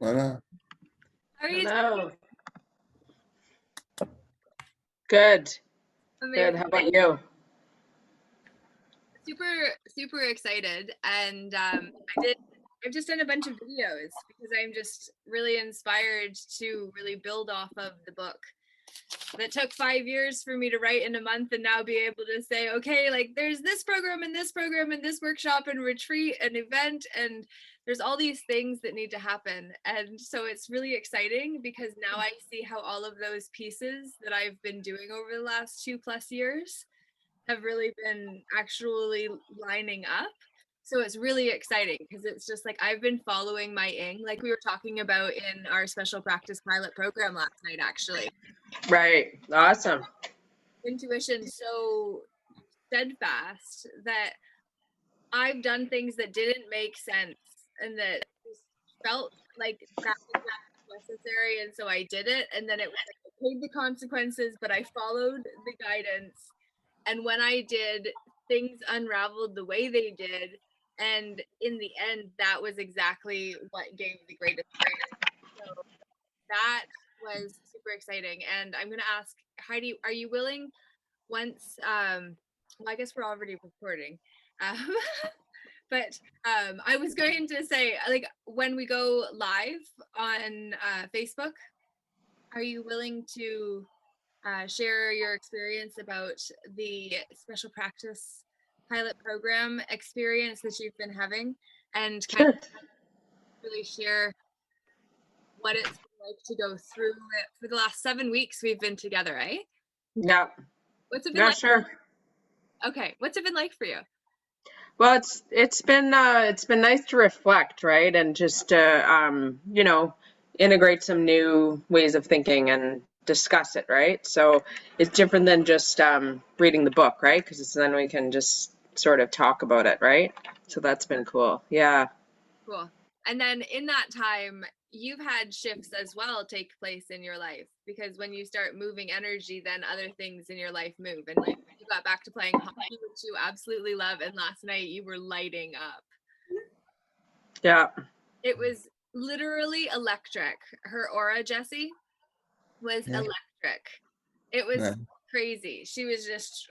Hola. How are you? Hello. Good. Amazing. Good. How about you? Super excited, and I've just done a bunch of videos because I'm just really inspired to really build off of the book that took 5 years for me to write in a month, and now be able to say, okay, like there's this program and this program and this workshop and retreat and event, and there's all these things that need to happen. And so it's really exciting because now I see how all of those pieces that I've been doing over the last 2+ years have really been actually lining up. So it's really exciting because it's just like I've been following my ing, like we were talking about in our special practice pilot program last night, actually. Right. Awesome. Intuition so steadfast that I've done things that didn't make sense and that just felt like that was necessary, and so I did it, and then it was like I paid the consequences, but I followed the guidance, and when I did, things unraveled the way they did, and in the end that was exactly what gave the greatest result. So that was super exciting. And I'm going to ask Heidi, are you willing once well, I guess we're already recording, but I was going to say, like, when we go live on Facebook, are you willing to share your experience about the special practice pilot program experience that you've been having, and kind of really share what it's been like to go through it for the last 7 weeks we've been together, right? Yeah. What's it been Yeah, like? sure. Okay, what's it been like for you? Well, it's been nice to reflect, right? And just to integrate some new ways of thinking and discuss it, right? So it's different than just reading the book, right? Because then we can just sort of talk about it, right? So that's been cool. Yeah. Cool. And then in that time, you've had shifts as well take place in your life, because when you start moving energy, then other things in your life move. And like you got back to playing hockey, which you absolutely love, and last night you were lighting up. Yeah. It was literally electric. Her aura, Jessie, was electric. It was crazy. She was just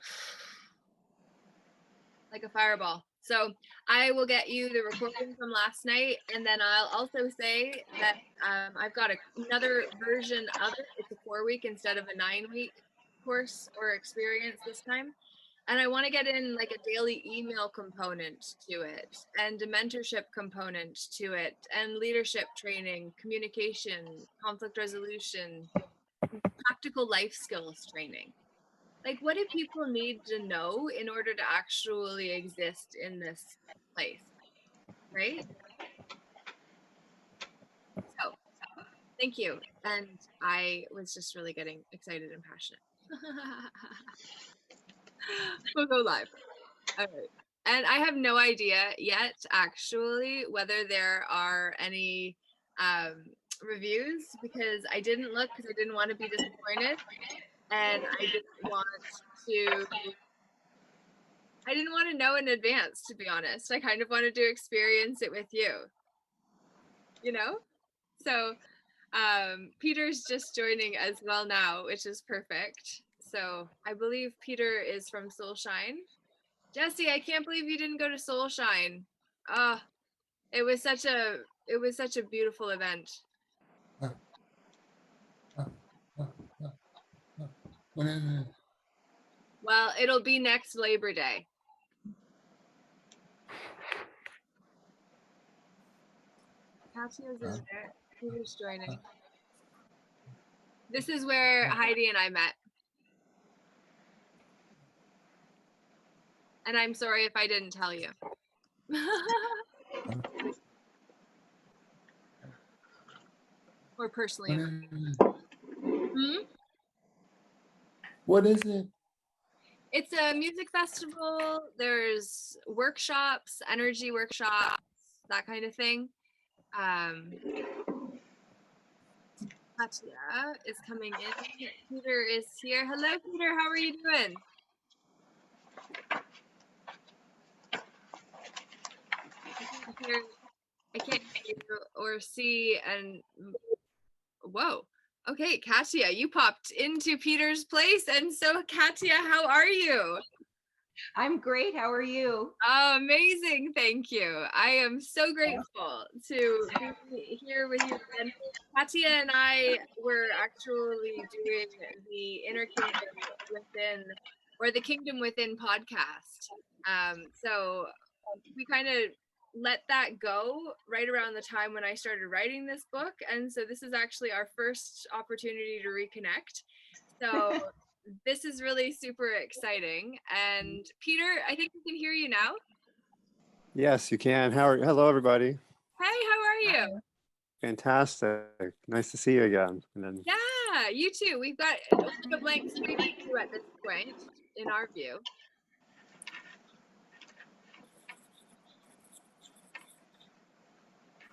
like a fireball. So I will get you the recording from last night, and then I'll also say that I've got another version of it. It's a 4-week instead of a 9-week course or experience this time. And I want to get in like a daily email component to it, and a mentorship component to it, and leadership training, communication, conflict resolution, practical life skills training. Like, what do people need to know in order to actually exist in this place, right? So thank you. And I was just really getting excited and passionate. We'll go live. All right. And I have no idea yet, actually, whether there are any reviews, because I didn't look, because I didn't want to be disappointed. And I didn't want to know in advance, to be honest. I kind of wanted to experience it with you, you know? So Peter's just joining as well now, which is perfect. So I believe Peter is from Soulshine. Jessie, I can't believe you didn't go to Soulshine. It was such a beautiful event. Well, it'll be next Labor Day. Katya's is there. Peter's joining. This is where Heidi and I met. And I'm sorry if I didn't tell you. Or personally. What is it? It's a music festival. There's workshops, energy workshops, that kind of thing. Katya is coming in. Peter is here. Hello, Peter. How are you doing? I can't hear you. or see. And whoa, okay, Katia, you popped into Peter's place. And so, Katia, how are you? I'm great. How are you? Oh, amazing. Thank you. I am so grateful to be here with you again. Katia and I were actually doing the Inner Kingdom Within, or the Kingdom Within podcast. So we kind of let that go right around the time when I started writing this book. And so this is actually our first opportunity to reconnect. So this is really super exciting. And Peter, I think we can hear you now. Yes, you can. Hello, everybody. Hey, how are you? Fantastic. Nice to see you again. And then, Yeah, you too. We've got a blank screen at this point, in our view.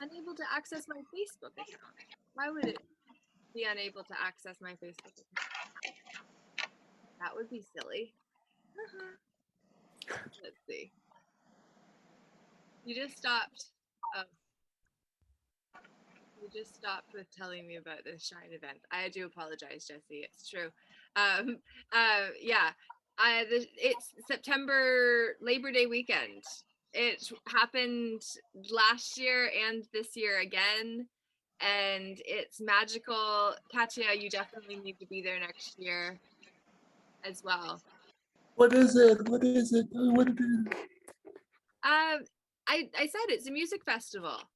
Unable to access my Facebook account. Why would it be unable to access my Facebook account? That would be silly. Let's see. You just stopped. Oh. You just stopped with telling me about this Shine event. I do apologize, Jesse. It's true. Yeah. It's September Labor Day weekend. It happened last year and this year again, and it's magical. Katia, you definitely need to be there next year as well. What is it? What is it? What it is? I said it's a music festival.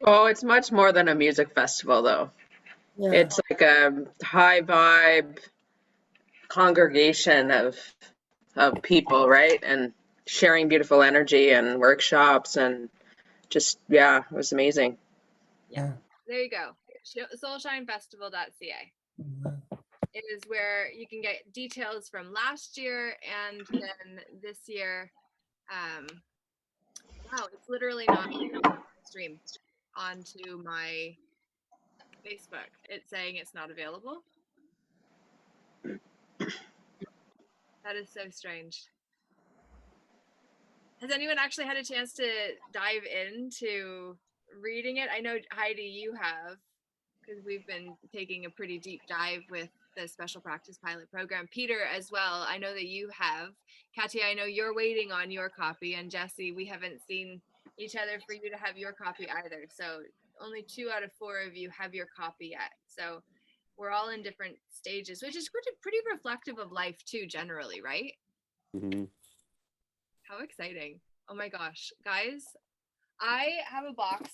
Oh, it's much more than a music festival, though. Yeah. It's like a high vibe congregation of people, right? And sharing beautiful energy and workshops and just, yeah, it was amazing. Yeah. There you go. Soulshinefestival.ca. It is where you can get details from last year and then this year. Wow, it's literally not stream onto my Facebook. It's saying it's not available. That is so strange. Has anyone actually had a chance to dive into reading it? I know, Heidi, you have, because we've been taking a pretty deep dive with the Special Practice Pilot Program. Peter, as well, I know that you have. Katia, I know you're waiting on your copy. And Jesse, we haven't seen each other for you to have your copy either. So only 2 out of 4 of you have your copy yet. So we're all in different stages, which is pretty reflective of life too, generally, right? mhm. How exciting. Oh my gosh, guys, I have a box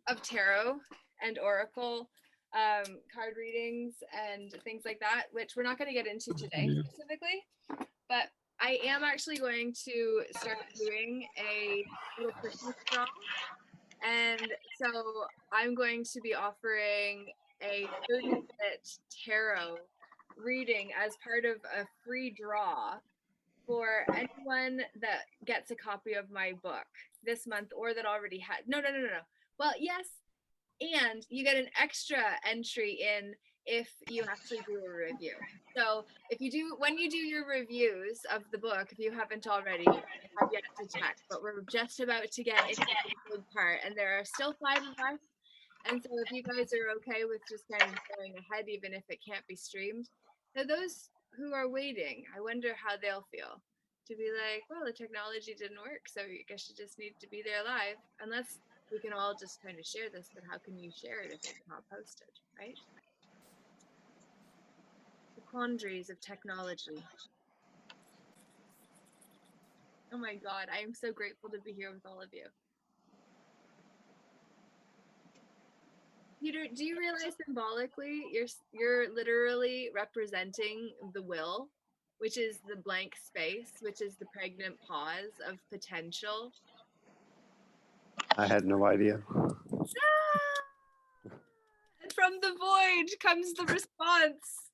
of tarot and oracle card readings and things like that, which we're not going to get into today specifically, but I am actually going to start doing a little Christmas draw. And so I'm going to be offering a 30-minute tarot reading as part of a free draw for anyone that gets a copy of my book this month or that already had. No. Well, yes, and you get an extra entry in if you actually do a review. So when you do your reviews of the book, if you haven't already, I've yet to check, but we're just about to get into the big part, and there are still 5 of us. And so if you guys are okay with just kind of going ahead, even if it can't be streamed, now those who are waiting, I wonder how they'll feel to be like, well, the technology didn't work, so I guess you just need to be there live. Unless we can all just kind of share this, but how can you share it if it's not posted, right? The quandaries of technology. Oh my God, I am so grateful to be here with all of you. Peter, do you realize symbolically you're literally representing the will, which is the blank space, which is the pregnant pause of potential? I had no idea. And from the void comes the response.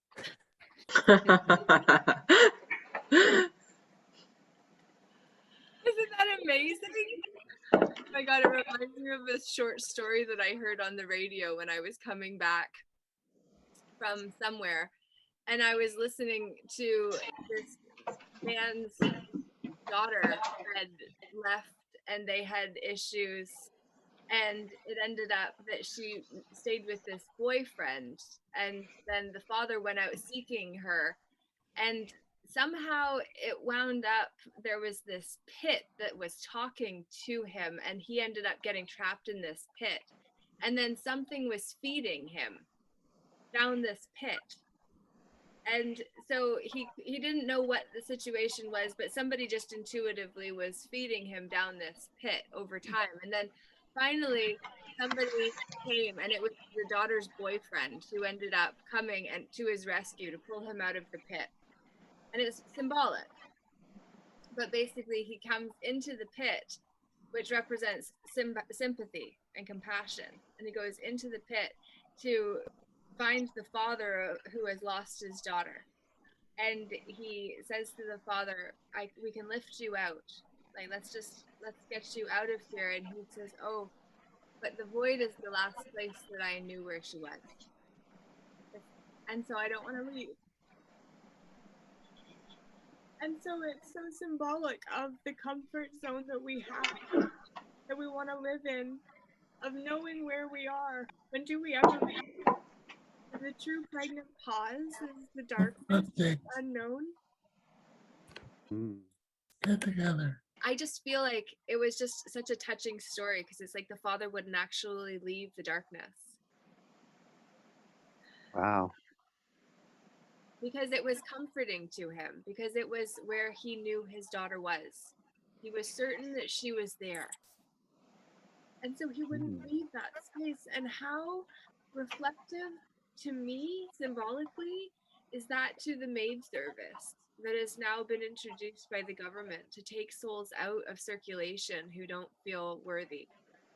Isn't that amazing? Oh my God, it reminds me of a short story that I heard on the radio when I was coming back from somewhere. And I was listening to this man's daughter had left and they had issues, and it ended up that she stayed with this boyfriend, and then the father went out seeking her, and somehow it wound up there was this pit that was talking to him, and he ended up getting trapped in this pit, and then something was feeding him down this pit. And so he didn't know what the situation was, but somebody just intuitively was feeding him down this pit over time. And then finally somebody came, and it was the daughter's boyfriend who ended up coming and to his rescue to pull him out of the pit. And it's symbolic, but basically he comes into the pit, which represents sympathy and compassion, and he goes into the pit to find the father who has lost his daughter, and he says to the father, we can lift you out, like let's get you out of here. And he says, oh, but the void is the last place that I knew where she was, and so I don't want to leave. And so it's so symbolic of the comfort zone that we have, that we want to live in, of knowing where we are. When do we ever leave? The true pregnant pause is the darkness, unknown. Get together. I just feel like it was just such a touching story, because it's like the father wouldn't actually leave the darkness. Wow. Because it was comforting to him, because it was where he knew his daughter was. He was certain that she was there. And so he wouldn't leave that space. And how reflective to me, symbolically, is that to the maid service that has now been introduced by the government to take souls out of circulation who don't feel worthy,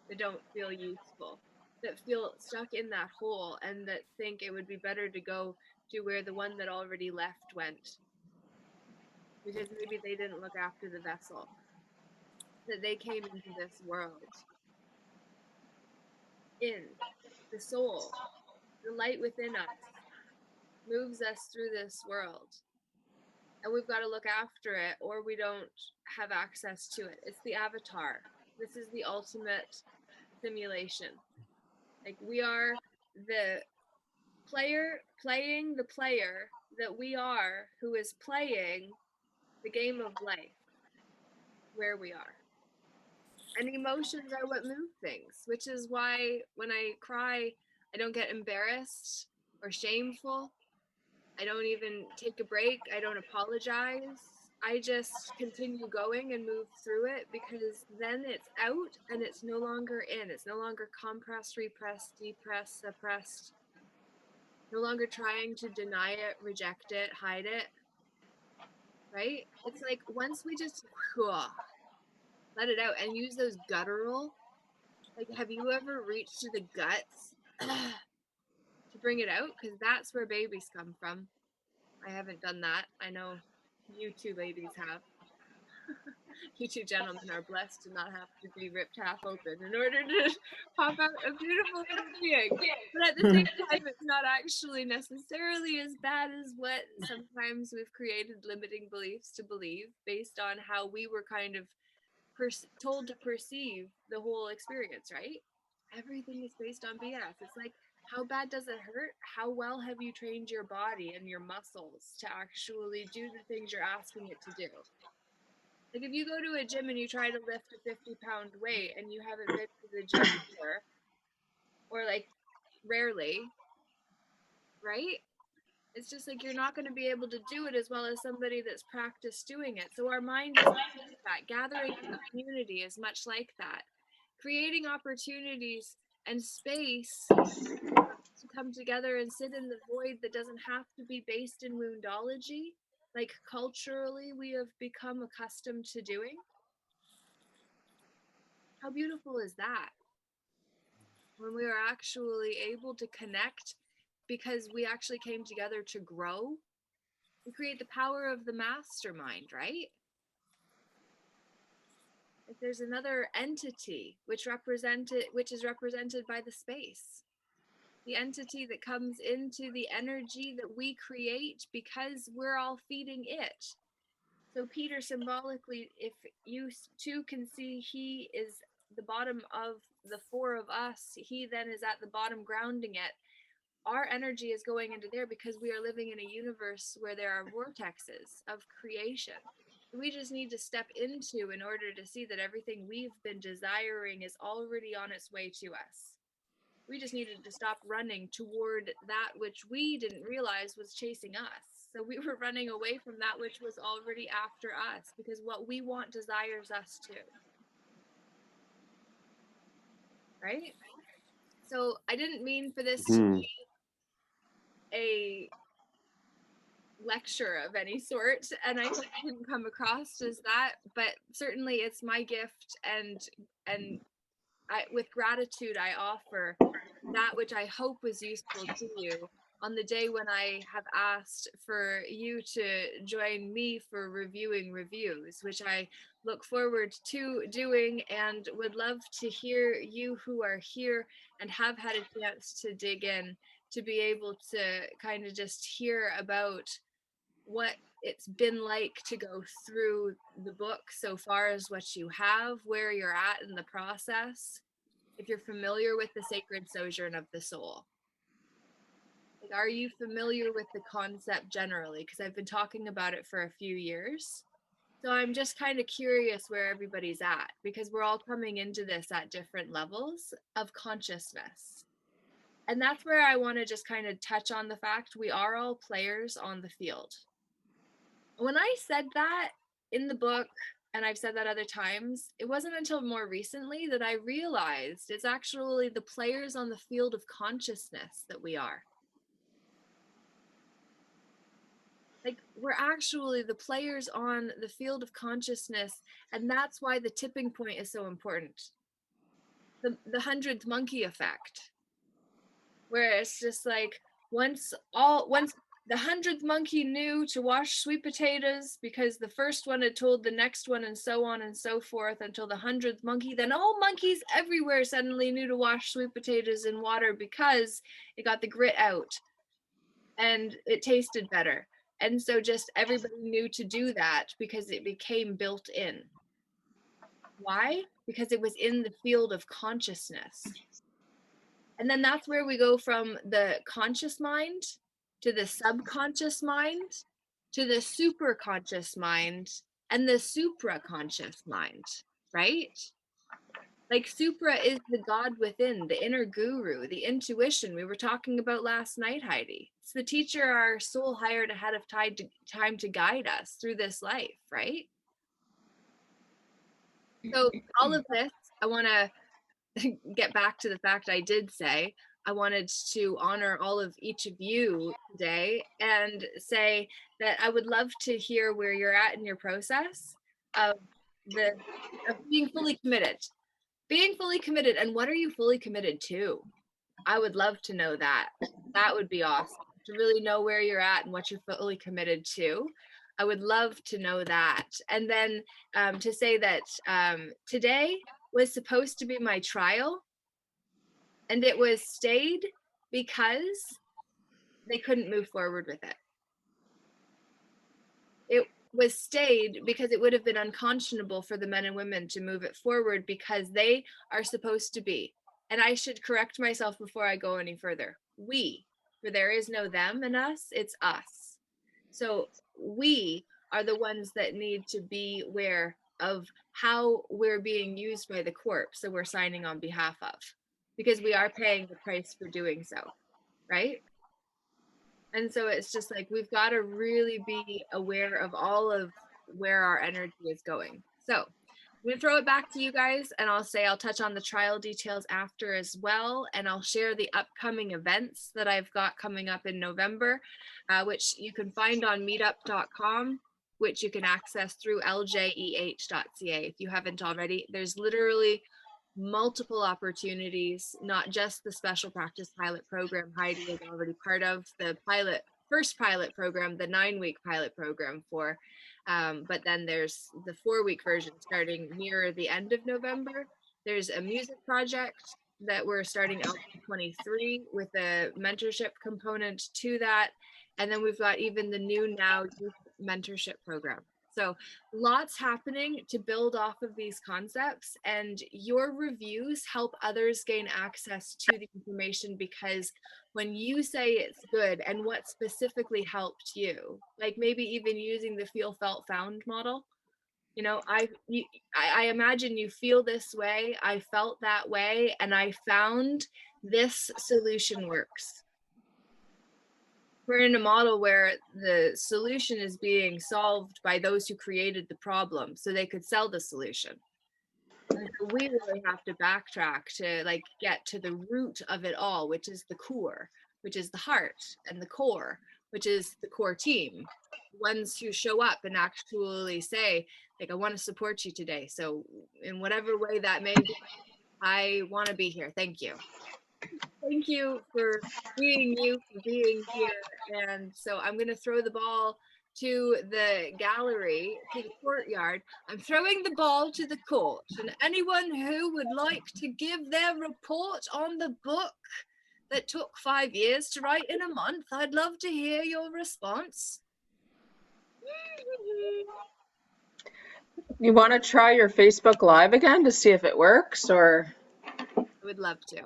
that don't feel useful, that feel stuck in that hole, and that think it would be better to go to where the one that already left went, because maybe they didn't look after the vessel that they came into this world in. The soul, the light within us, moves us through this world, and we've got to look after it, or we don't have access to it. It's the avatar. This is the ultimate simulation. Like, we are the player playing the player that we are, who is playing the game of life where we are. And emotions are what move things, which is why when I cry, I don't get embarrassed or shameful. I don't even take a break. I don't apologize. I just continue going and move through it, because then it's out and it's no longer in. It's no longer compressed, repressed, depressed, suppressed. No longer trying to deny it, reject it, hide it. Right? It's like once we just let it out and use those guttural, like, have you ever reached to the guts to bring it out? Because that's where babies come from. I haven't done that. I know you two ladies have. You two gentlemen are blessed to not have to be ripped half open in order to pop out a beautiful little being. But at the same time, it's not actually necessarily as bad as what sometimes we've created limiting beliefs to believe, based on how we were kind of told to perceive the whole experience, right? Everything is based on BS. It's like, how bad does it hurt? How well have you trained your body and your muscles to actually do the things you're asking it to do? Like, if you go to a gym and you try to lift a 50-pound weight and you haven't been to the gym before, or like rarely, right? It's just like you're not going to be able to do it as well as somebody that's practiced doing it. So our mind is like that. Gathering a community is much like that. Creating opportunities and space to come together and sit in the void that doesn't have to be based in woundology, like culturally we have become accustomed to doing. How beautiful is that? When we are actually able to connect because we actually came together to grow. We create the power of the mastermind, right? If there's another entity which is represented by the space. The entity that comes into the energy that we create because we're all feeding it. So Peter, symbolically, if you too can see, he is the bottom of the four of us. He then is at the bottom grounding it. Our energy is going into there because we are living in a universe where there are vortexes of creation. We just need to step into in order to see that everything we've been desiring is already on its way to us. We just needed to stop running toward that which we didn't realize was chasing us. So we were running away from that which was already after us because what we want desires us too. Right? So I didn't mean for this to be a lecture of any sort, and I hope it didn't come across as that, but certainly it's my gift, and I, with gratitude, I offer that which I hope was useful to you on the day when I have asked for you to join me for reviewing reviews, which I look forward to doing and would love to hear you who are here and have had a chance to dig in to be able to kind of just hear about what it's been like to go through the book so far as what you have, where you're at in the process, if you're familiar with the sacred sojourn of the soul. Like, are you familiar with the concept generally? Because I've been talking about it for a few years. So I'm just kind of curious where everybody's at, because we're all coming into this at different levels of consciousness. And that's where I want to just kind of touch on the fact we are all players on the field. When I said that in the book, and I've said that other times, it wasn't until more recently that I realized it's actually the players on the field of consciousness that we are. Like, we're actually the players on the field of consciousnness, and that's why the tipping point is so important. The 100th monkey effect, where it's just like once the 100th monkey knew to wash sweet potatoes because the first one had told the next one, and so on and so forth until the 100th monkey, then all monkeys everywhere suddenly knew to wash sweet potatoes in water because it got the grit out and it tasted better. And so just everybody knew to do that because it became built in. Why? Because it was in the field of consciousness. And then that's where we go from the conscious mind to the subconscious mind to the superconscious mind and the supraconscious mind, right? Like, supra is the God within, the inner guru, the intuition we were talking about last night, Heidi. It's the teacher our soul hired ahead of time to guide us through this life, right? So all of this, I want to get back to the fact I did say I wanted to honor all of each of you today and say that I would love to hear where you're at in your process of being fully committed. Being fully committed, and what are you fully committed to? I would love to know that. That would be awesome to really know where you're at and what you're fully committed to. I would love to know that. And then to say that today was supposed to be my trial, and it was stayed because they couldn't move forward with it. It was stayed because it would have been unconscionable for the men and women to move it forward because they are supposed to be. And I should correct myself before I go any further. We, for there is no them and us, it's us. So we are the ones that need to be aware of how we're being used by the corpse that we're signing on behalf of, because we are paying the price for doing so, right? And so it's just like we've got to really be aware of all of where our energy is going. So I'm going to throw it back to you guys, and I'll touch on the trial details after as well. And I'll share the upcoming events that I've got coming up in November, which you can find on meetup.com, which you can access through ljeh.ca if you haven't already. There's literally multiple opportunities, not just the special practice pilot program Heidi is already part of, the first pilot program, the 9-week pilot program for, but then there's the 4-week version starting near the end of November. There's a music project that we're starting out in 23 with a mentorship component to that. And then we've got even the new now youth mentorship program. So lots happening to build off of these concepts, and your reviews help others gain access to the information, because when you say it's good and what specifically helped you, like maybe even using the feel, felt, found model, you know, I imagine you feel this way, I felt that way, and I found this solution works. We're in a model where the solution is being solved by those who created the problem so they could sell the solution. And so we really have to backtrack to like get to the root of it all, which is the core, which is the heart, and the core, which is the core team, ones who show up and actually say, like, I want to support you today. So in whatever way that may be, I want to be here. Thank you. Thank you for being you, for being here. And so I'm going to throw the ball to the gallery, to the courtyard. I'm throwing the ball to the court. And anyone who would like to give their report on the book that took 5 years to write in a month, I'd love to hear your response. You want to try your Facebook Live again to see if it works, or? I would love to.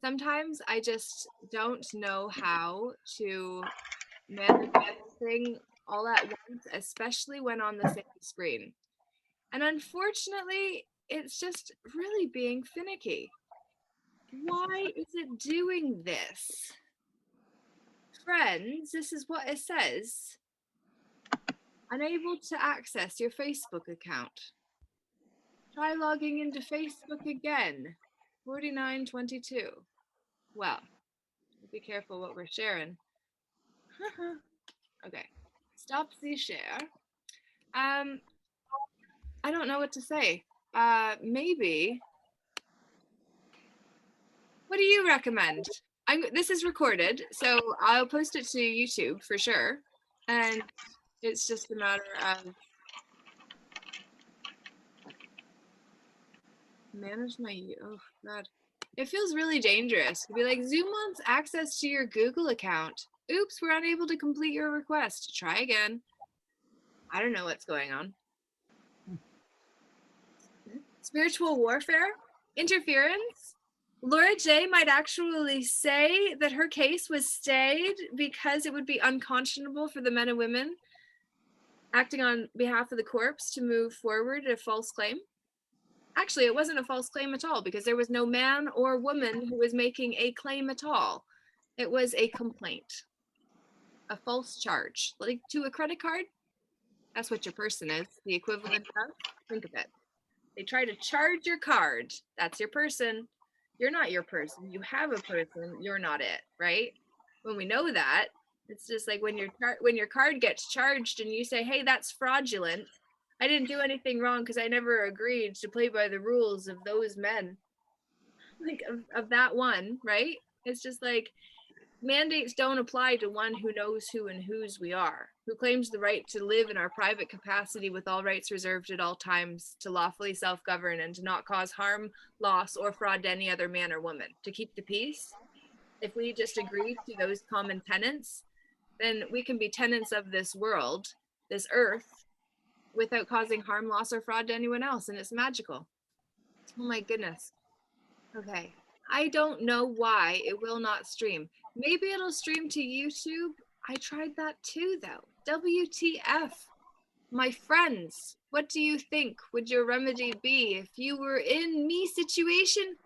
Sometimes I just don't know how to manage everything all at once, especially when on the same screen. And unfortunately, it's just really being finicky. Why is it doing this? Friends, this is what it says. Unable to access your Facebook account. Try logging into Facebook again. 4922. Well, be careful what we're sharing. Okay, stop the share. I don't know what to say. Maybe. What do you recommend? This is recorded, so I'll post it to YouTube for sure. And it's just a matter of manage my, oh God. It feels really dangerous to be like, Zoom wants access to your Google account. Oops, we're unable to complete your request. Try again. I don't know what's going on. Spiritual warfare? Interference? Laura J might actually say that her case was stayed because it would be unconscionable for the men and women acting on behalf of the corpse to move forward a false claim. Actually, it wasn't a false claim at all because there was no man or woman who was making a claim at all. It was a complaint, a false charge, like to a credit card. That's what your person is, the equivalent of. Think of it. They try to charge your card. That's your person. You're not your person. You have a person. You're not it, right? When we know that, it's just like when your card gets charged and you say, hey, that's fraudulent. I didn't do anything wrong because I never agreed to play by the rules of those men. Like of that one, right? It's just like mandates don't apply to one who knows who and whose we are, who claims the right to live in our private capacity with all rights reserved at all times, to lawfully self-govern and to not cause harm, loss, or fraud to any other man or woman, to keep the peace. If we just agree to those common tenets, then we can be tenants of this world, this earth, without causing harm, loss, or fraud to anyone else, and it's magical. Oh my goodness. Okay. I don't know why it will not stream. Maybe it'll stream to YouTube. I tried that too, though. WTF? My friends, what do you think would your remedy be if you were in me situation?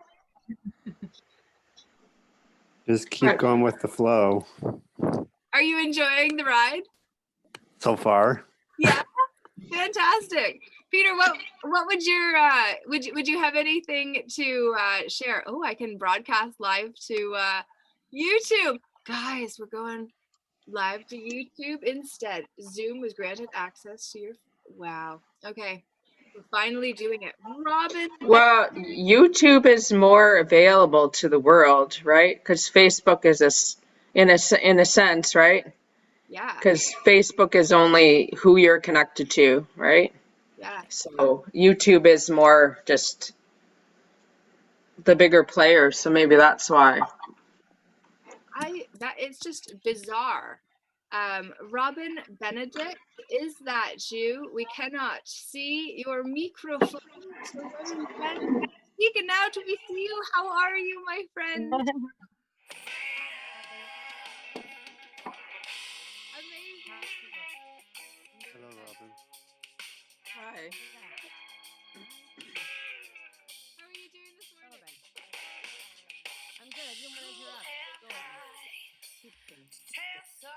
Just keep going with the flow Are you enjoying the ride? so far. Yeah, fantastic. Peter, what would your would you have anything to share? Oh, I can broadcast live to YouTube. Guys, we're going live to YouTube instead. Zoom was granted access to your, wow. Okay. We're finally doing it. Robin. Well, YouTube is more available to the world, right? Because Facebook is in a sense, right? Yeah. Because Facebook is only who you're connected to, right? Yeah. So YouTube is more just the bigger player, so maybe that's why. That it's just bizarre Robin Benedict, is that you? We cannot see your microphone. So Robin Benedict, speak and now to we see you. How are you, my friend? Amazing. Hello, Robin. Hi. How are you doing this morning? I'm good. I didn't want to interrupt. Go ahead.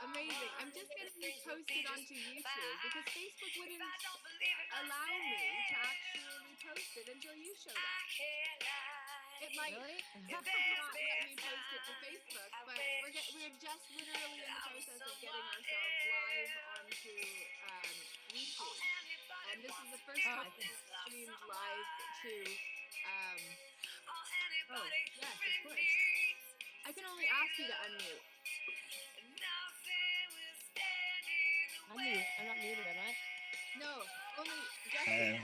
Amazing. I'm just getting this posted onto YouTube because Facebook wouldn't allow me to actually post it until you showed up. It might Really? not let me post it to Facebook, but we're just literally in the process of getting ourselves live onto YouTube. And this is the first time we've streamed live to oh yes, of course. I can only ask you to unmute. I'm not muted, am I? No, only Jesse.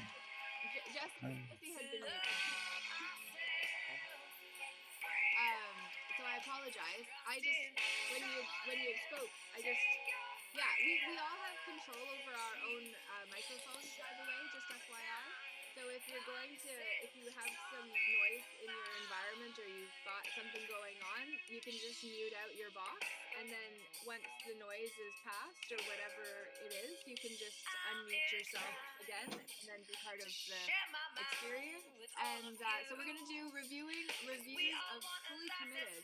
Jesse has been muted. So I apologize. I just when you spoke, yeah, we all have control over our own microphones, by the way, just FYI. So if you have some noise in your environment or you've got something going on, you can just mute out your box, and then once the noise is past or whatever it is, you can just unmute yourself again and then be part of the experience. And so we're gonna do reviews of Fully Committed.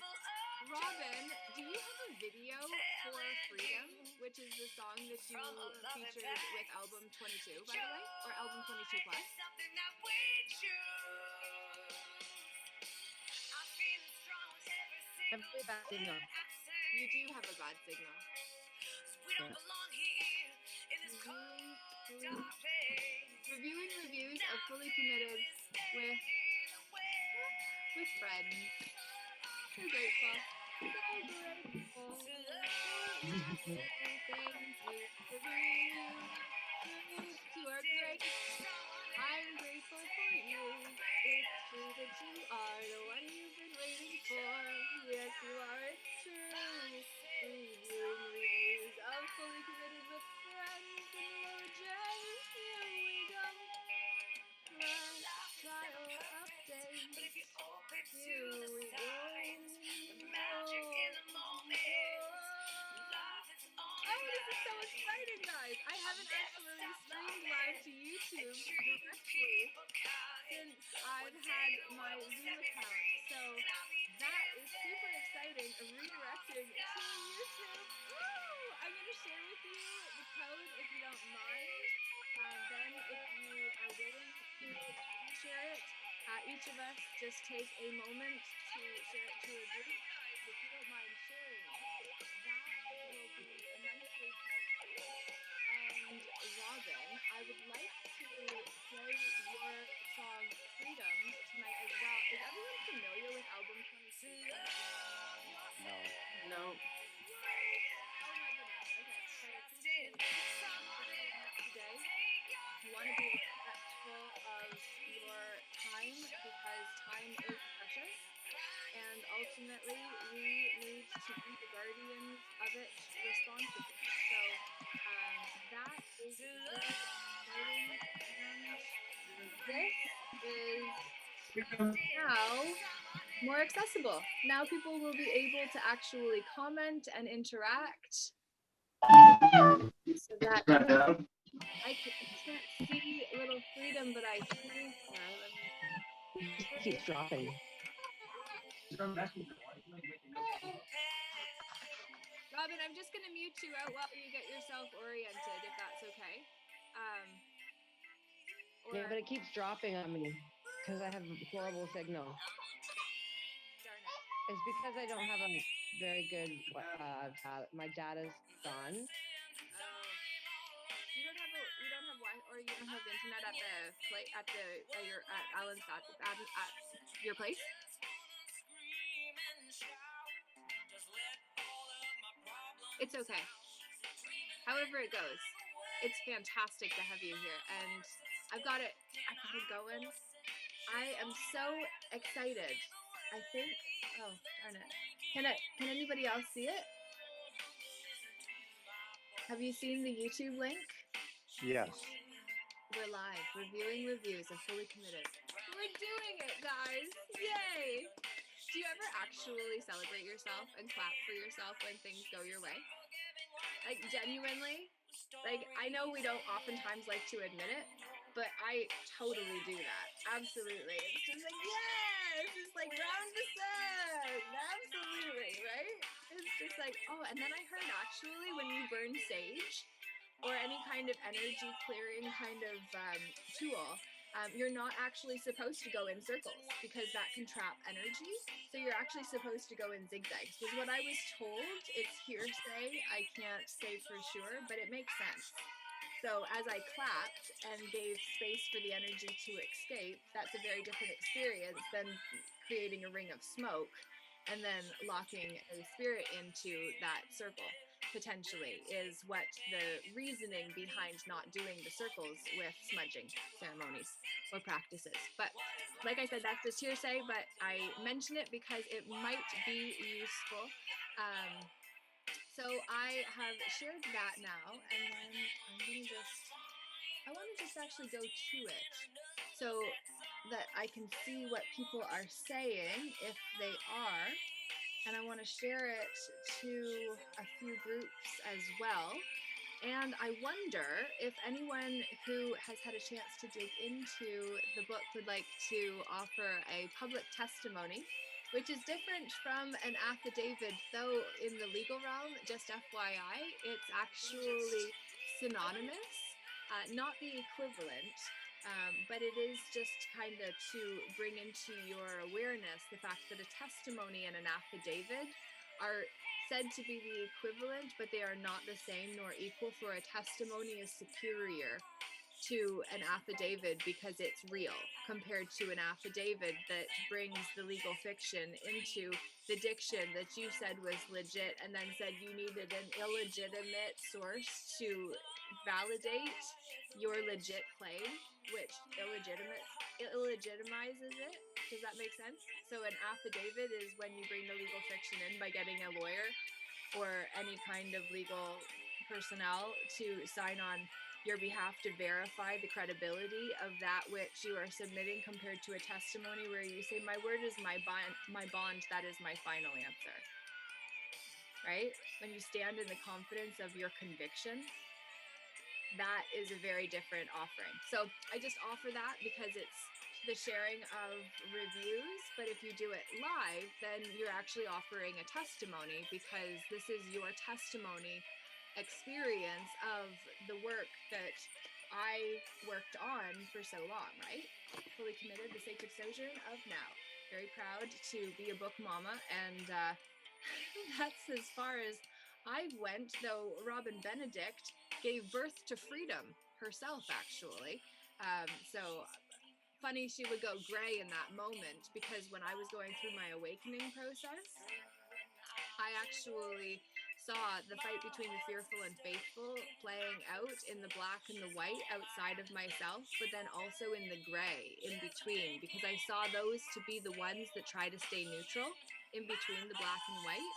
Robin, do you have a video for Freedom, which is the song that you featured with album 22, by the way, or album 22 plus? I have really bad signal. You do have a bad signal. Reviewing reviews of Fully Committed with friends. So grateful. So grateful. Thank you for being you are great. I'm grateful for you. It's true that you are the one you've been waiting for. Yes, you are. It's true. Reviewing reviews of Fully Committed with friends and emojis. Here we go. Trial update. Here we go. Oh, this is so exciting, guys. I haven't actually streamed live to YouTube directly since I've had my Zoom account. So that is super exciting. Redirecting to YouTube. Woo! I'm going to share with you the code if you don't mind. Then if you are willing to share it, each of us just take a moment to share it to a group. If you don't mind sharing it, that will be immensely helpful. And Robin, I would like to play your song Freedom tonight as well. Is everyone familiar with album 22? No. No. Oh my goodness. Okay, so today, you want to be respectful of your time because time is precious. And ultimately, we need to be the guardians of it responsibly. So that is really exciting. And this is now more accessible. Now people will be able to actually comment and interact. So that I can't see little Freedom, but I hear her. It keeps dropping. Robin, I'm just going to mute you out while you get yourself oriented, if that's okay. Yeah, but it keeps dropping on me because I have horrible signal. Darn it. It's because I don't have a very good, my data's gone. You don't have or you don't have internet at Alan's at your place? It's okay. However it goes, it's fantastic to have you here, and I've got it going. I am so excited. I think. Oh, darn it! Can anybody else see it? Have you seen the YouTube link? Yes. We're live, reviewing reviews of Fully Committed. We're doing it, guys! Yay! Do you ever actually celebrate yourself and clap for yourself when things go your way? Like, genuinely? Like, I know we don't oftentimes like to admit it, but I totally do that. Absolutely. It's just like, yes! It's like round the sun! Absolutely, right? It's just like, oh, and then I heard actually when you burn sage or any kind of energy clearing kind of tool, you're not actually supposed to go in circles because that can trap energy. So you're actually supposed to go in zigzags, was what I was told. It's hearsay. I can't say for sure, but it makes sense. So as I clapped and gave space for the energy to escape, that's a very different experience than creating a ring of smoke and then locking a spirit into that circle. Potentially is what the reasoning behind not doing the circles with smudging ceremonies or practices. But like I said, that's just hearsay, but I mention it because it might be useful. So I have shared that now, and then I want to just actually go to it so that I can see what people are saying, if they are. And I want to share it to a few groups as well. And I wonder if anyone who has had a chance to dig into the book would like to offer a public testimony, which is different from an affidavit, though in the legal realm, just FYI, it's actually synonymous, not the equivalent. But it is just kind of to bring into your awareness the fact that a testimony and an affidavit are said to be the equivalent, but they are not the same nor equal, for a testimony is superior to an affidavit because it's real, compared to an affidavit that brings the legal fiction into the diction that you said was legit and then said you needed an illegitimate source to validate your legit claim, which illegitimizes it. Does that make sense? So an affidavit is when you bring the legal fiction in by getting a lawyer or any kind of legal personnel to sign on your behalf to verify the credibility of that which you are submitting, compared to a testimony where you say, my word is my bond, that is my final answer. Right? When you stand in the confidence of your conviction, that is a very different offering. So I just offer that because it's the sharing of reviews, but if you do it live, then you're actually offering a testimony, because this is your testimony experience of the work that I worked on for so long, right? Fully Committed, the sacred sojourn of now. Very proud to be a book mama, and that's as far as I went, though Robin Benedict gave birth to freedom herself, actually. So funny she would go gray in that moment, because when I was going through my awakening process, I actually saw the fight between the fearful and faithful playing out in the black and the white outside of myself, but then also in the gray in between, because I saw those to be the ones that try to stay neutral in between the black and white,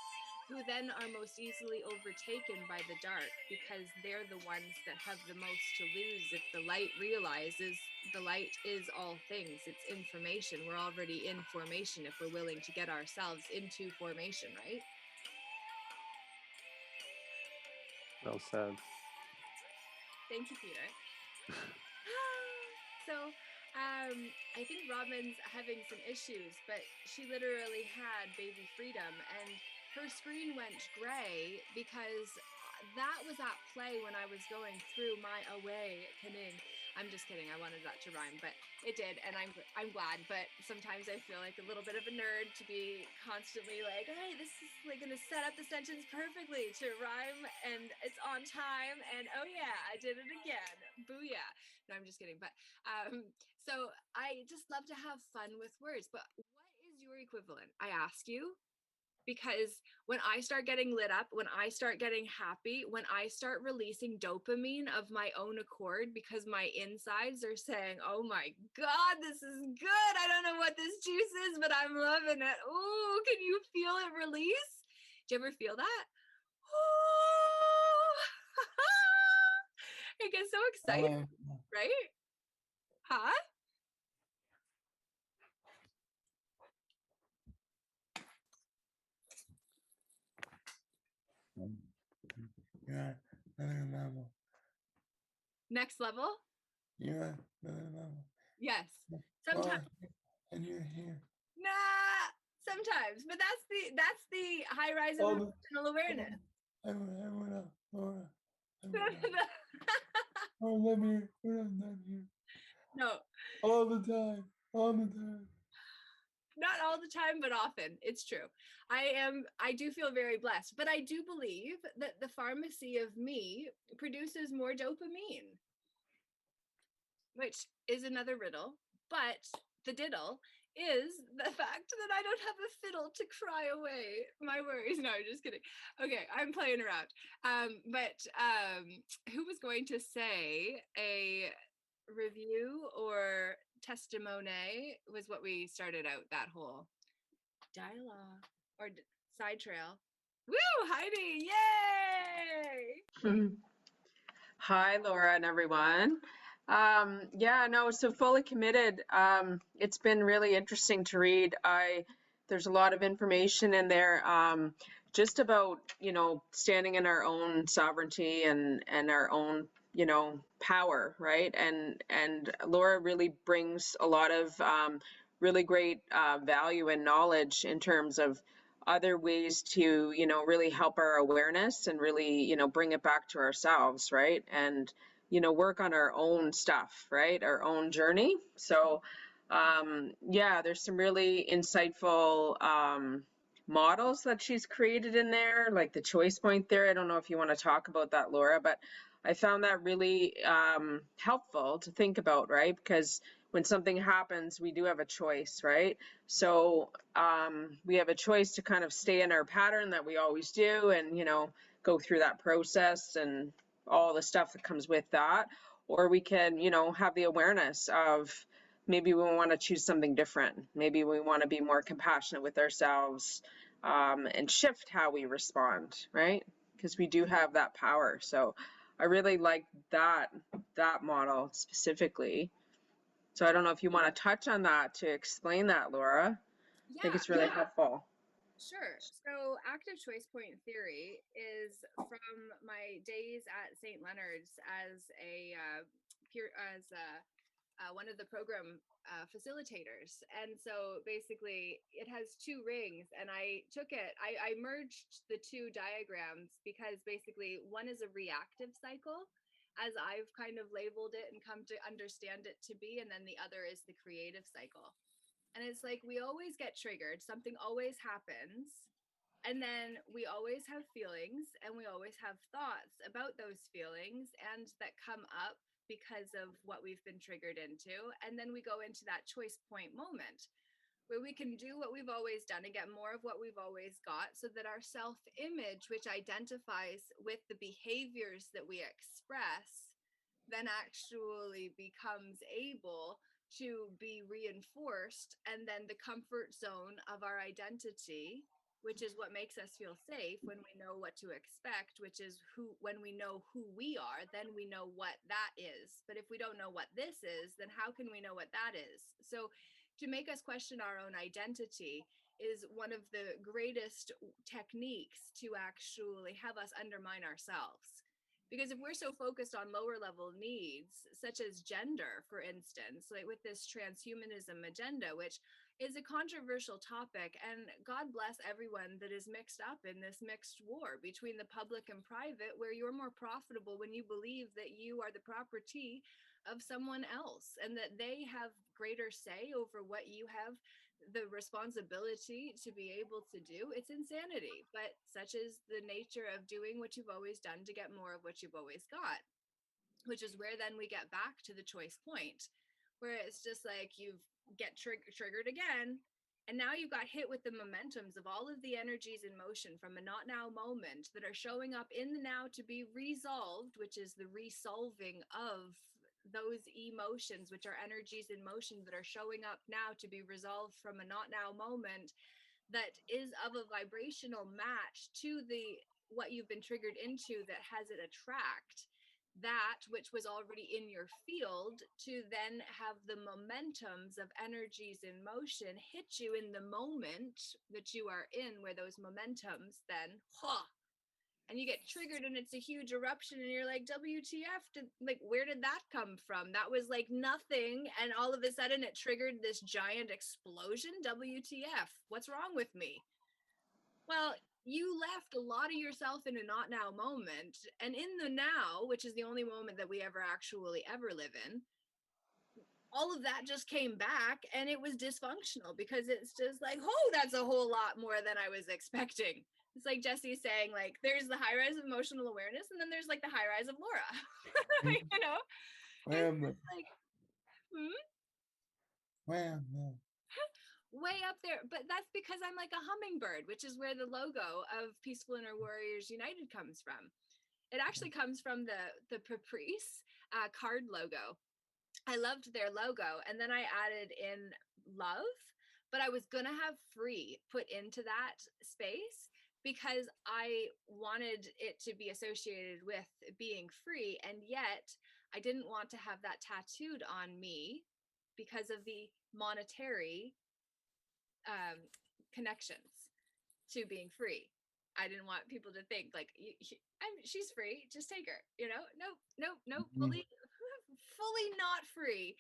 who then are most easily overtaken by the dark, because they're the ones that have the most to lose. If the light realizes the light is all things, it's information. We're already in formation if we're willing to get ourselves into formation, right? Well said. Thank you, Peter. So I think Robin's having some issues, but she literally had baby freedom, and her screen went gray because that was at play when I was going through my awakening. I'm just kidding. I wanted that to rhyme, but it did, and I'm glad. But sometimes I feel like a little bit of a nerd to be constantly like, hey, this is like going to set up the sentence perfectly to rhyme, and it's on time, and oh yeah, I did it again. Booyah. No, I'm just kidding. But so I just love to have fun with words. But what is your equivalent? I ask you. Because when I start getting lit up, when I start getting happy, when I start releasing dopamine of my own accord, because my insides are saying, oh my God, this is good. I don't know what this juice is, but I'm loving it. Oh, can you feel it release? Do you ever feel that? Oh, It gets so excited, right? Huh? Yeah, another level. Next level? Yeah, another level. Yes. Sometimes. And you're here. Nah, sometimes. But that's the high rise of All the- emotional awareness. Everyone, Laura. Oh, let me. We're not done here. No, All the time. All the time. not all the time, but often. It's true. I do feel very blessed, but I do believe that the pharmacy of me produces more dopamine, which is another riddle. But the diddle is the fact that I don't have a fiddle to cry away my worries. No, just kidding. Okay, I'm playing around. But who was going to say a review or testimony was what we started out that whole dialogue or side trail. Woo, Heidi! Yay! Hi, Laura and everyone. Yeah, no, so fully committed. It's been really interesting to read. There's a lot of information in there, just about, standing in our own sovereignty and our own, power, right? And Laura really brings a lot of really great value and knowledge in terms of other ways to, really help our awareness and really, bring it back to ourselves, right? And, work on our own stuff, right? Our own journey. So, yeah, there's some really insightful models that she's created in there, like the choice point there. I don't know if you want to talk about that, Laura, but I found that really helpful to think about, right? Because when something happens, we do have a choice, right? So we have a choice to kind of stay in our pattern that we always do and, go through that process and all the stuff that comes with that. Or we can, have the awareness of maybe we want to choose something different. Maybe we want to be more compassionate with ourselves and shift how we respond, right? Because we do have that power. So I really like that model specifically. So I don't know if you want to touch on that to explain that, Laura. I think it's really helpful. Sure. So active choice point theory is from my days at St. Leonard's as one of the program facilitators. And so basically it has two rings and I merged the two diagrams because basically one is a reactive cycle as I've kind of labeled it and come to understand it to be, and then the other is the creative cycle. And it's like we always get triggered, something always happens, and then we always have feelings and we always have thoughts about those feelings and that come up because of what we've been triggered into. And then we go into that choice point moment where we can do what we've always done and get more of what we've always got, so that our self-image, which identifies with the behaviors that we express, then actually becomes able to be reinforced, and then the comfort zone of our identity, which is what makes us feel safe when we know what to expect, which is when we know who we are, then we know what that is. But if we don't know what this is, then how can we know what that is? So to make us question our own identity is one of the greatest techniques to actually have us undermine ourselves. Because if we're so focused on lower level needs, such as gender, for instance, like with this transhumanism agenda, which is a controversial topic, and God bless everyone that is mixed up in this mixed war between the public and private, where you're more profitable when you believe that you are the property of someone else and that they have greater say over what you have the responsibility to be able to do. It's insanity, but such is the nature of doing what you've always done to get more of what you've always got, which is where then we get back to the choice point, where it's just like you get triggered again, and now you got hit with the momentums of all of the energies in motion from a not now moment that are showing up in the now to be resolved, which is the resolving of those emotions, which are energies in motion that are showing up now to be resolved from a not now moment that is of a vibrational match to the what you've been triggered into that has it attract. that which was already in your field to then have the momentums of energies in motion hit you in the moment that you are in, where those momentums then, and you get triggered and it's a huge eruption and you're like, WTF, where did that come from? That was like nothing, and all of a sudden it triggered this giant explosion. WTF, what's wrong with me? Well, you left a lot of yourself in a not now moment, and in the now, which is the only moment that we ever actually ever live in, all of that just came back and it was dysfunctional, because it's just like, oh, that's a whole lot more than I was expecting. It's like Jesse saying, like, there's the high rise of emotional awareness, and then there's like the high rise of Laura. You know, Wham, it's like, wham, wham. way up there. But that's because I'm like a hummingbird, which is where the logo of Peaceful Inner Warriors United comes from. It actually comes from the Caprice card logo. I loved their logo, and then I added in love, but I was gonna have free put into that space because I wanted it to be associated with being free, and yet I didn't want to have that tattooed on me because of the monetary connections to being free. I didn't want people to think like, she's free, just take her, you know. Nope, fully not free,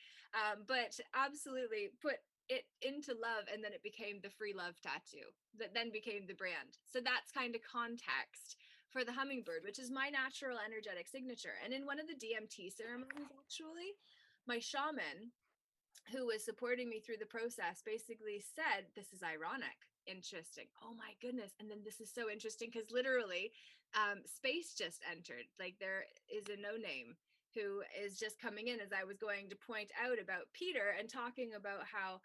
but absolutely put it into love, and then it became the free love tattoo that then became the brand. So that's kind of context for the hummingbird, which is my natural energetic signature. And in one of the DMT ceremonies, actually, my shaman, who was supporting me through the process, basically said, this is ironic, interesting, oh my goodness. And then this is so interesting because literally space just entered. Like, there is a no name who is just coming in as I was going to point out about Peter and talking about how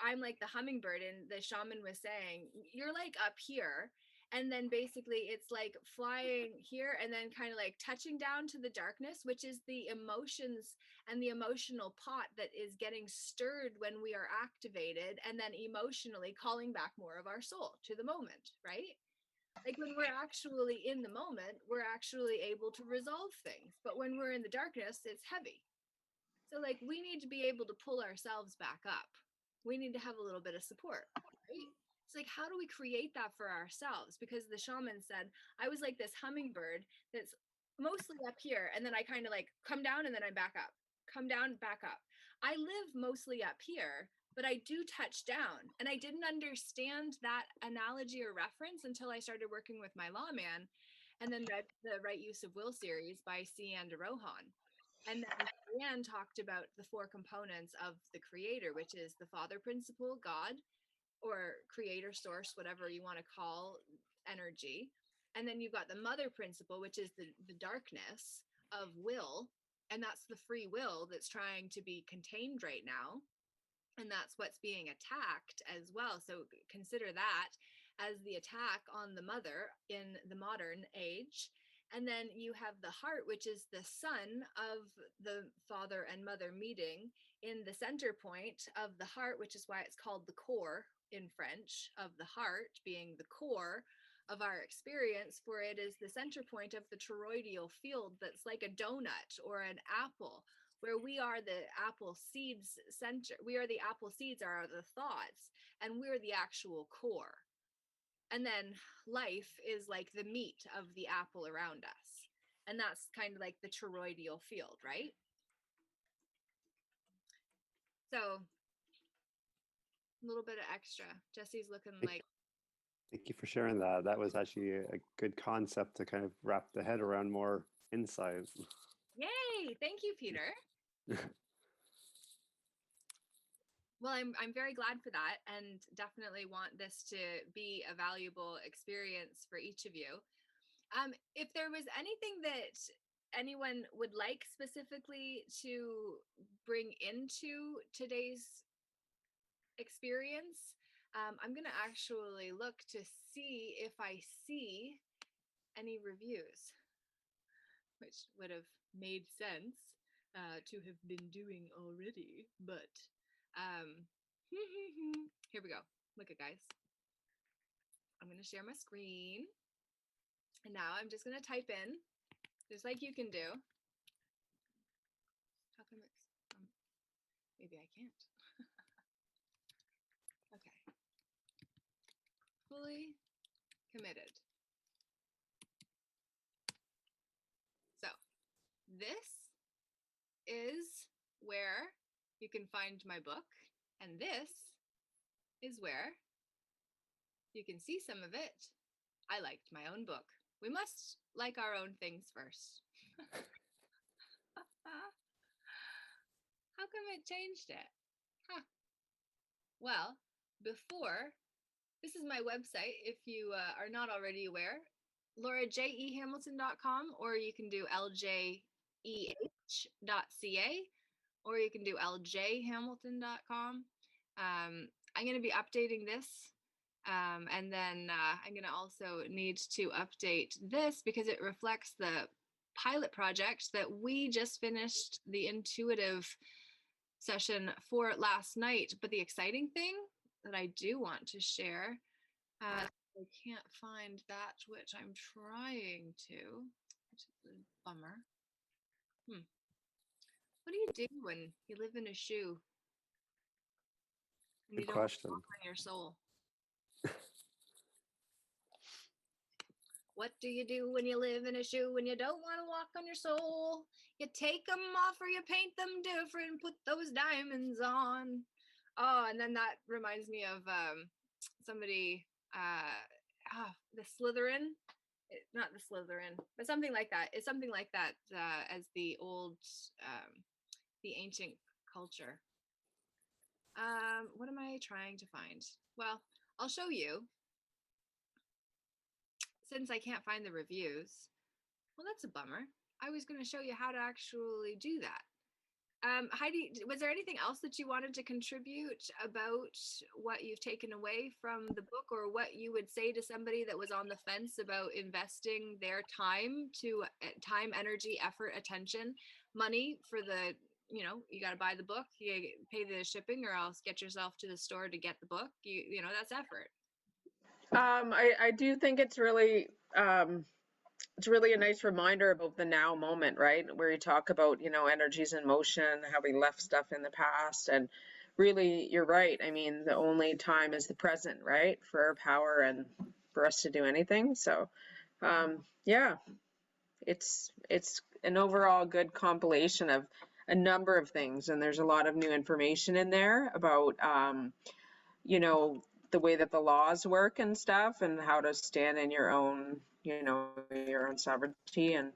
I'm like the hummingbird, and the shaman was saying, you're like up here, and then basically it's like flying here and then kind of like touching down to the darkness, which is the emotions and the emotional pot that is getting stirred when we are activated, and then emotionally calling back more of our soul to the moment, right? Like, when we're actually in the moment, we're actually able to resolve things, but when we're in the darkness, it's heavy. So like, we need to be able to pull ourselves back up. We need to have a little bit of support, right? It's like, how do we create that for ourselves? Because the shaman said, I was like this hummingbird that's mostly up here, and then I kind of like come down and then I'm back up, come down, back up. I live mostly up here, but I do touch down. And I didn't understand that analogy or reference until I started working with my lawman, and then read the Right Use of Will series by Cian de Rohan. And then Cian talked about the 4 components of the creator, which is the father principle, God, or creator, source, whatever you want to call energy. And then you've got the mother principle, which is the darkness of will. And that's the free will that's trying to be contained right now. And that's what's being attacked as well. So consider that as the attack on the mother in the modern age. And then you have the heart, which is the son of the father and mother meeting in the center point of the heart, which is why it's called the core in French, of the heart being the core of our experience, for it is the center point of the toroidal field that's like a donut or an apple, where we are the apple seeds center. We are the apple seeds, are the thoughts, and we're the actual core. And then life is like the meat of the apple around us. And that's kind of like the toroidal field, right? So a little bit of extra. Jesse's looking like. Thank you for sharing that. That was actually a good concept to kind of wrap the head around more insight. Yay! Thank you, Peter. Well, I'm very glad for that, and definitely want this to be a valuable experience for each of you. If there was anything that anyone would like specifically to bring into today's experience, I'm going to actually look to see if I see any reviews, which would have made sense to have been doing already, but here we go. Look at, guys. I'm going to share my screen, and now I'm just going to type in, just like you can do. maybe I can't. Okay. Fully committed. So this is where you can find my book, and this is where you can see some of it. I liked my own book. We must like our own things first. How come it changed it? Huh. Well, before, this is my website if you are not already aware, laurajehamilton.com, or you can do ljeh.ca, or you can do ljhamilton.com. I'm going to be updating this. And then I'm going to also need to update this because it reflects the pilot project that we just finished the intuitive session for last night. But the exciting thing that I do want to share, I can't find that which I'm trying to, which is a bummer. What do you do when you live in a shoe and Good you don't question. walk on your soul? What do you do when you live in a shoe and you don't want to walk on your soul? You take them off or you paint them different, put those diamonds on. Oh, and then that reminds me of somebody, the Slytherin, not the Slytherin, but something like that. It's something like that as the old, the ancient culture. What am I trying to find? Well, I'll show you. Since I can't find the reviews, well, that's a bummer. I was going to show you how to actually do that. Heidi, was there anything else that you wanted to contribute about what you've taken away from the book, or what you would say to somebody that was on the fence about investing their time, energy, effort, attention, money for the, you got to buy the book, you pay the shipping, or else get yourself to the store to get the book. You know, that's effort. I do think it's really a nice reminder about the now moment, right? Where you talk about, energies in motion, how we left stuff in the past. And really, you're right. I mean, the only time is the present, right? For our power and for us to do anything. So, yeah, it's an overall good compilation of a number of things. And there's a lot of new information in there about, the way that the laws work and stuff, and how to stand in your own, your own sovereignty, and,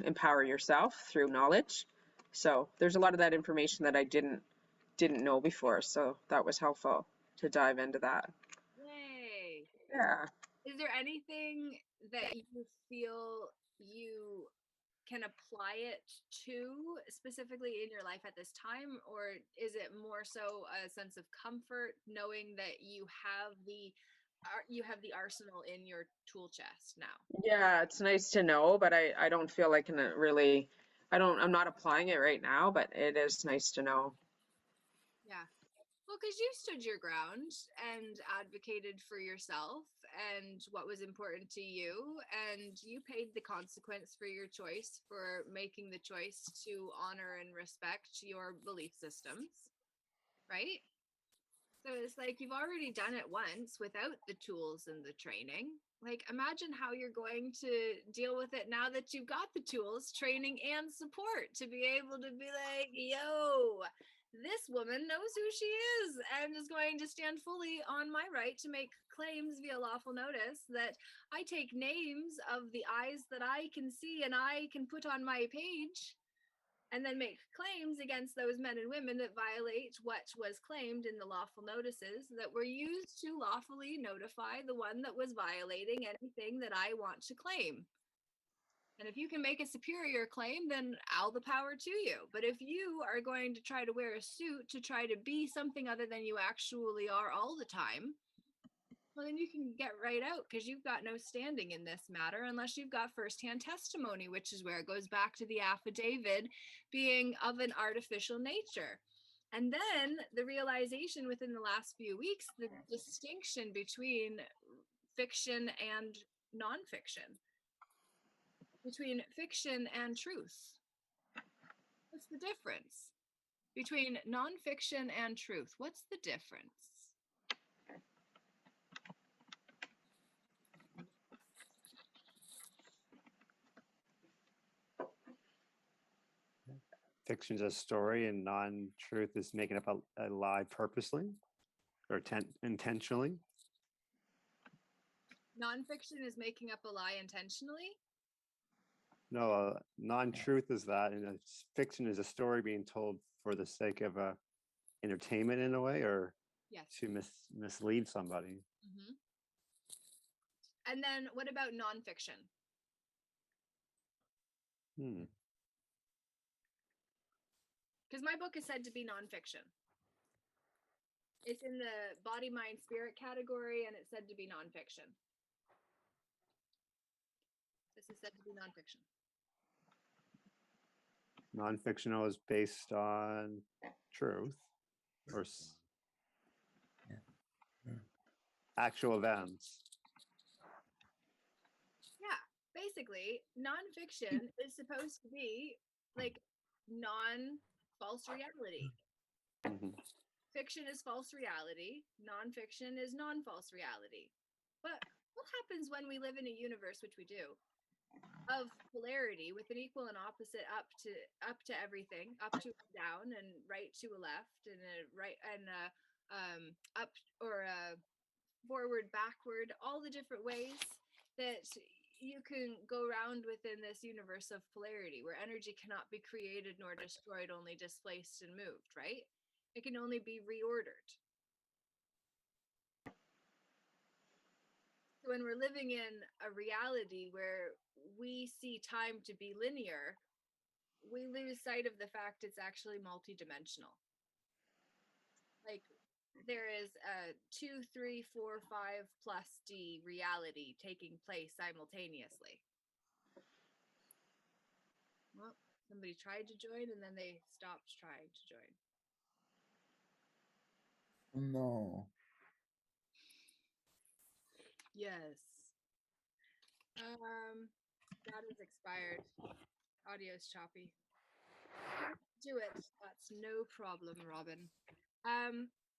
empower yourself through knowledge. So there's a lot of that information that I didn't know before. So that was helpful to dive into that. Yay. Yeah. Is there anything that you feel you can apply it to specifically in your life at this time, or is it more so a sense of comfort knowing that you have the arsenal in your tool chest now? Yeah, it's nice to know, but I don't feel like I'm not applying it right now, but it is nice to know. Yeah. Well, because you stood your ground and advocated for yourself and what was important to you, and you paid the consequence for your choice, for making the choice to honor and respect your belief systems, right? So it's like you've already done it once without the tools and the training. Like, imagine how you're going to deal with it now that you've got the tools, training, and support to be able to be like, yo, this woman knows who she is and is going to stand fully on my right to make claims via lawful notice, that I take names of the eyes that I can see and I can put on my page, and then make claims against those men and women that violate what was claimed in the lawful notices that were used to lawfully notify the one that was violating anything that I want to claim. And if you can make a superior claim, then all the power to you. But if you are going to try to wear a suit to try to be something other than you actually are all the time, well, then you can get right out, because you've got no standing in this matter unless you've got firsthand testimony, which is where it goes back to the affidavit being of an artificial nature. And then the realization within the last few weeks, the distinction between fiction and nonfiction, between fiction and truth. What's the difference? between nonfiction and truth. What's the difference? Fiction is a story, and non-truth is making up a lie purposely or intentionally. Nonfiction is making up a lie intentionally? No, non-truth is that, and fiction is a story being told for the sake of entertainment in a way, or Yes. to mislead somebody. Mm-hmm. And then what about nonfiction? Because my book is said to be nonfiction. It's in the body, mind, spirit category, and it's said to be nonfiction. This is said to be nonfiction. Non-fictional is based on truth or actual events. Yeah, basically, nonfiction is supposed to be like non-false reality. Mhm. Fiction is false reality. Nonfiction is non-false reality. But what happens when we live in a universe, which we do, of polarity with an equal and opposite up to everything, up to a down, and right to a left, and a right and a, up or a forward, backward, all the different ways that you can go around within this universe of polarity, where energy cannot be created nor destroyed, only displaced and moved, right? It can only be reordered. So when we're living in a reality where we see time to be linear, we lose sight of the fact it's actually multidimensional. Like there is a 2, 3, 4, 5 plus D reality taking place simultaneously. Well, somebody tried to join and then they stopped trying to join. No. Yes. That is expired. Audio's choppy. Do it. That's no problem, Robin.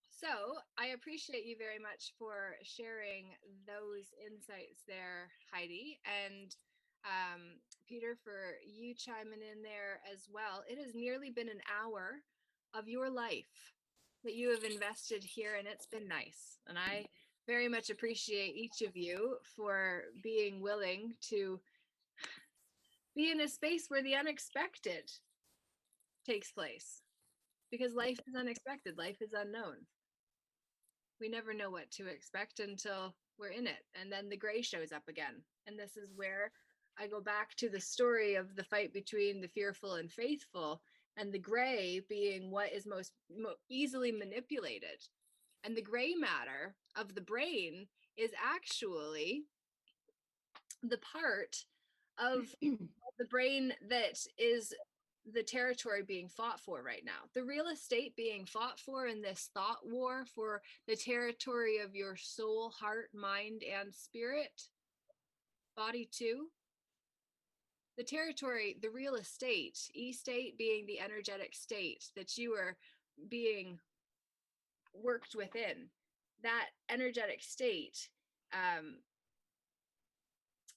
So I appreciate you very much for sharing those insights there, Heidi, and Peter, for you chiming in there as well. It has nearly been an hour of your life that you have invested here, and it's been nice. And I very much appreciate each of you for being willing to be in a space where the unexpected takes place, because life is unexpected, life is unknown. We never know what to expect until we're in it, and then the gray shows up again. And this is where I go back to the story of the fight between the fearful and faithful, and the gray being what is most easily manipulated. And the gray matter of the brain is actually the part of the brain that is the territory being fought for right now. The real estate being fought for in this thought war for the territory of your soul, heart, mind, and spirit, body too. The territory, the real estate, E-state being the energetic state that you are being worked within, that energetic state,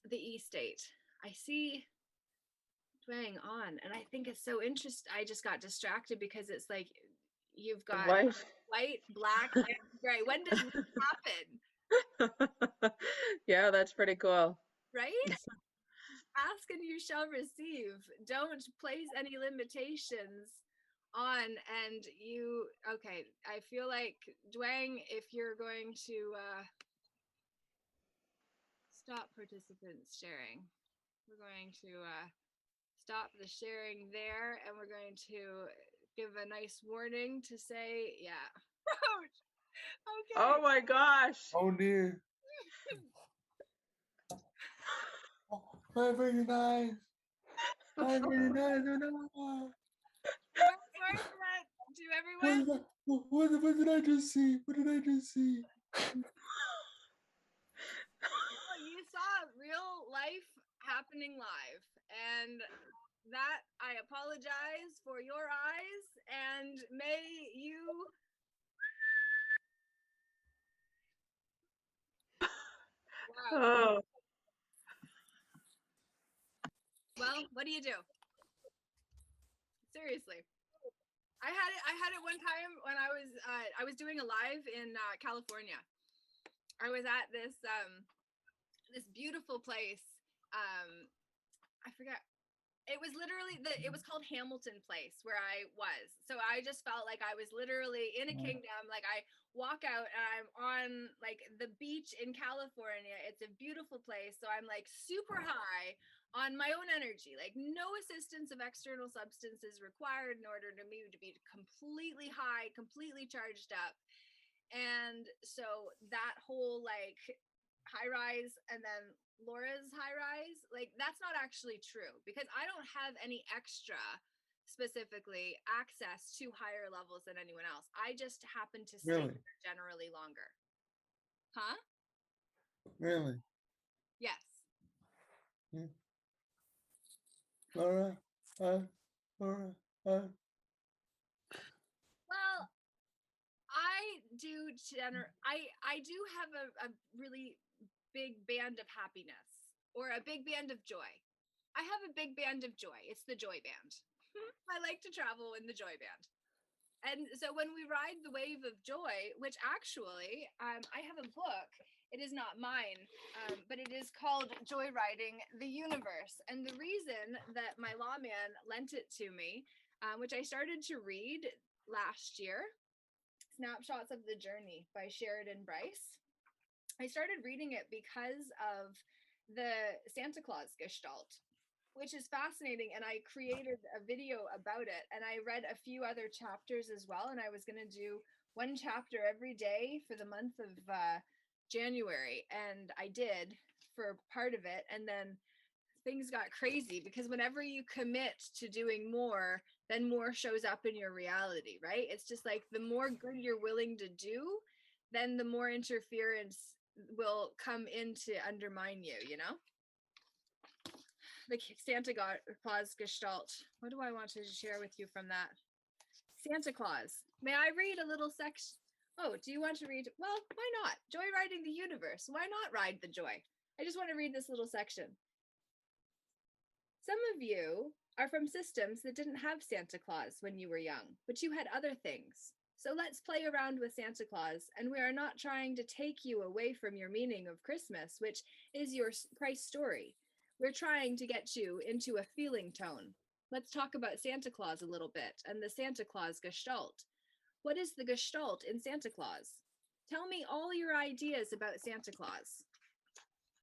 the E-state. I see Dwaying on, and I think it's so interesting. I just got distracted because it's like you've got white, black, and gray. When does this happen? Yeah, that's pretty cool. Right? Ask and you shall receive. Don't place any limitations on. And you, okay, I feel like Dwayne, if you're going to stop participants sharing, we're going to stop the sharing there, and we're going to give a nice warning to say, yeah. Okay. Oh my gosh. Oh dear. Oh, 539. 539. No. Sorry for that to everyone. What did I just see? What did I just see? Well, you saw real life happening live, and that I apologize for your eyes and may you. Wow. Oh, Well, what do you do? Seriously. I had it one time when I was doing a live in California. I was at this this beautiful place. I forget. It was literally it was called Hamilton Place where I was. So I just felt like I was literally in a kingdom. Like I walk out and I'm on like the beach in California. It's a beautiful place. So I'm like super high on my own energy. Like no assistance of external substances required in order to me to be completely high, completely charged up. And so that whole like high rise and then Laura's high rise, like that's not actually true because I don't have any extra specifically access to higher levels than anyone else. I just happen to stay Really? there generally longer. Huh? Really? Yes. Laura? Laura? Well, I do I do have a really big band of happiness or a big band of joy. I have a big band of joy. It's the joy band. I like to travel in the joy band. And so when we ride the wave of joy, which actually I have a book, it is not mine, but it is called Joyriding the Universe. And the reason that my lawman lent it to me, which I started to read last year, Snapshots of the Journey by Sheridan Bryce. I started reading it because of the Santa Claus Gestalt, which is fascinating. And I created a video about it. And I read a few other chapters as well. And I was going to do one chapter every day for the month of January. And I did for part of it. And then things got crazy because whenever you commit to doing more, then more shows up in your reality, right? It's just like the more good you're willing to do, then the more interference will come in to undermine you, you know? The Santa Claus Gestalt. What do I want to share with you from that? Santa Claus. May I read a little section? Oh, do you want to read? Well, why not? Joyriding the Universe. Why not ride the joy? I just want to read this little section. Some of you are from systems that didn't have Santa Claus when you were young, but you had other things. So let's play around with Santa Claus, and we are not trying to take you away from your meaning of Christmas, which is your Christ story. We're trying to get you into a feeling tone. Let's talk about Santa Claus a little bit and the Santa Claus Gestalt. What is the Gestalt in Santa Claus? Tell me all your ideas about Santa Claus.